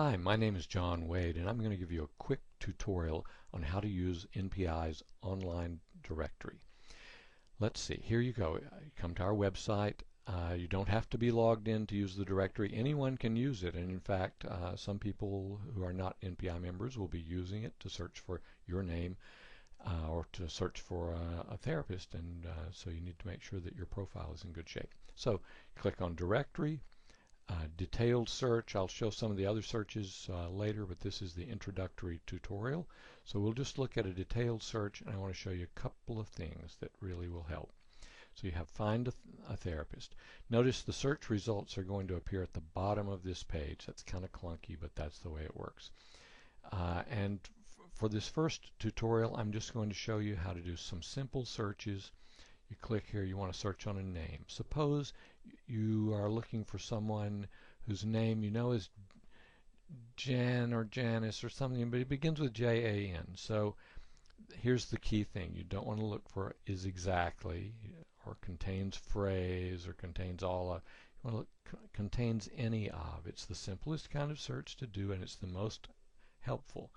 Hi, my name is John Wade, and I'm going to give you a quick tutorial on how to use NPI's online directory. Let's see, here you go. You come to our website. You don't have to be logged in to use the directory. Anyone can use it, and in fact, some people who are not NPI members will be using it to search for your name or to search for a therapist, and so you need to make sure that your profile is in good shape. So click on Directory. Detailed search, I'll show some of the other searches later, but this is the introductory tutorial. So we'll just look at a detailed search, and I want to show you a couple of things that really will help. So you have find a therapist. Notice the search results are going to appear at the bottom of this page. That's kind of clunky, but that's the way it works. And for this first tutorial, I'm just going to show you how to do some simple searches. You click here, you want to search on a name. Suppose you are looking for someone whose name you know is Jan or Janice or something, but it begins with Jan. So here's the key thing. You don't want to look for is exactly or contains phrase or contains all of. You want to look contains any of. It's the simplest kind of search to do, and it's the most helpful.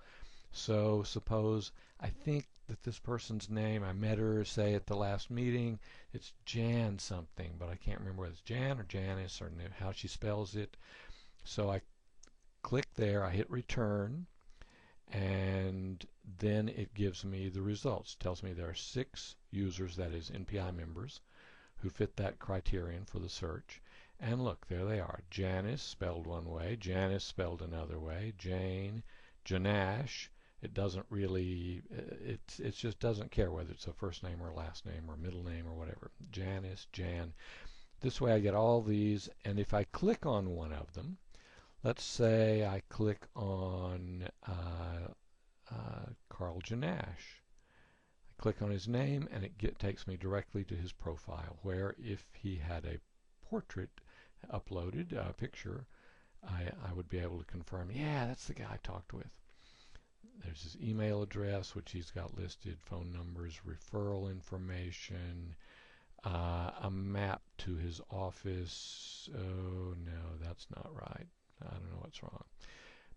So suppose I think that this person's name, I met her, say, at the last meeting, it's Jan something, but I can't remember whether it's Jan or Janice or how she spells it. So I click there, I hit return, and then it gives me the results. It tells me there are 6 users, that is NPI members, who fit that criterion for the search. And look, there they are. Janice spelled one way, Janice spelled another way, Jane, Janash. It doesn't really, it just doesn't care whether it's a first name or last name or middle name or whatever. Janice, Jan. This way I get all these, and if I click on one of them, let's say I click on Carl Janash. I click on his name, and it takes me directly to his profile, where if he had a portrait uploaded, a picture, I would be able to confirm, yeah, that's the guy I talked with. There's his email address, which he's got listed, phone numbers, referral information, a map to his office. Oh, no, that's not right. I don't know what's wrong.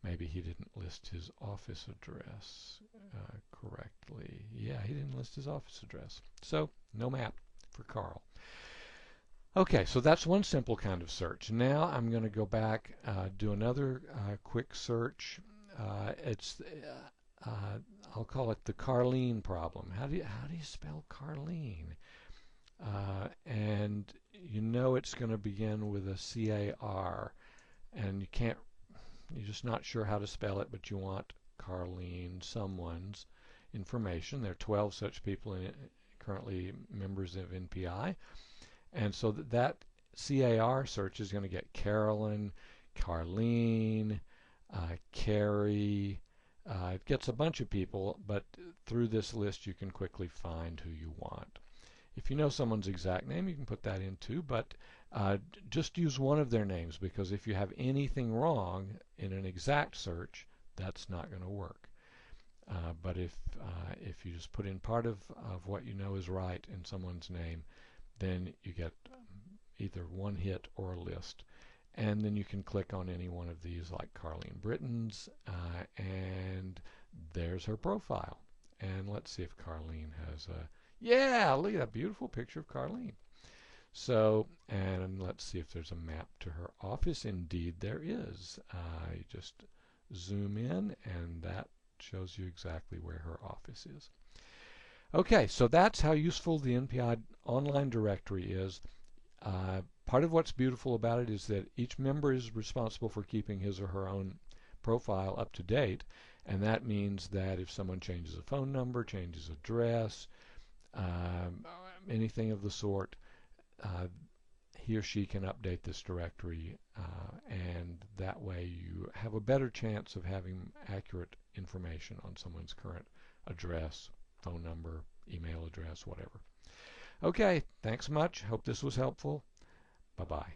Maybe he didn't list his office address correctly. Yeah, he didn't list his office address. So, no map for Carl. Okay, so that's one simple kind of search. Now I'm going to go back, do another quick search. I'll call it the Carlene problem. How do you spell Carlene? And you know it's going to begin with a C-A-R, and you're just not sure how to spell it, but you want Carlene, someone's information. There are 12 such people currently members of NPI. And so that CAR search is going to get Carolyn, Carlene, Carrie. It gets a bunch of people, but through this list you can quickly find who you want. If you know someone's exact name, you can put that in too, but just use one of their names, because if you have anything wrong in an exact search, that's not going to work. But if you just put in part of what you know is right in someone's name, then you get either one hit or a list. And then you can click on any one of these, like Carlene Britton's, and there's her profile. And let's see if Carlene has a, yeah, look at that beautiful picture of Carlene. So, and let's see if there's a map to her office. Indeed there is. You just zoom in, and that shows you exactly where her office is. Okay, so that's how useful the NPI Online Directory is. Part of what's beautiful about it is that each member is responsible for keeping his or her own profile up to date, and that means that if someone changes a phone number, changes address, anything of the sort, he or she can update this directory, and that way you have a better chance of having accurate information on someone's current address, phone number, email address, whatever. Okay, thanks much. Hope this was helpful. Bye-bye.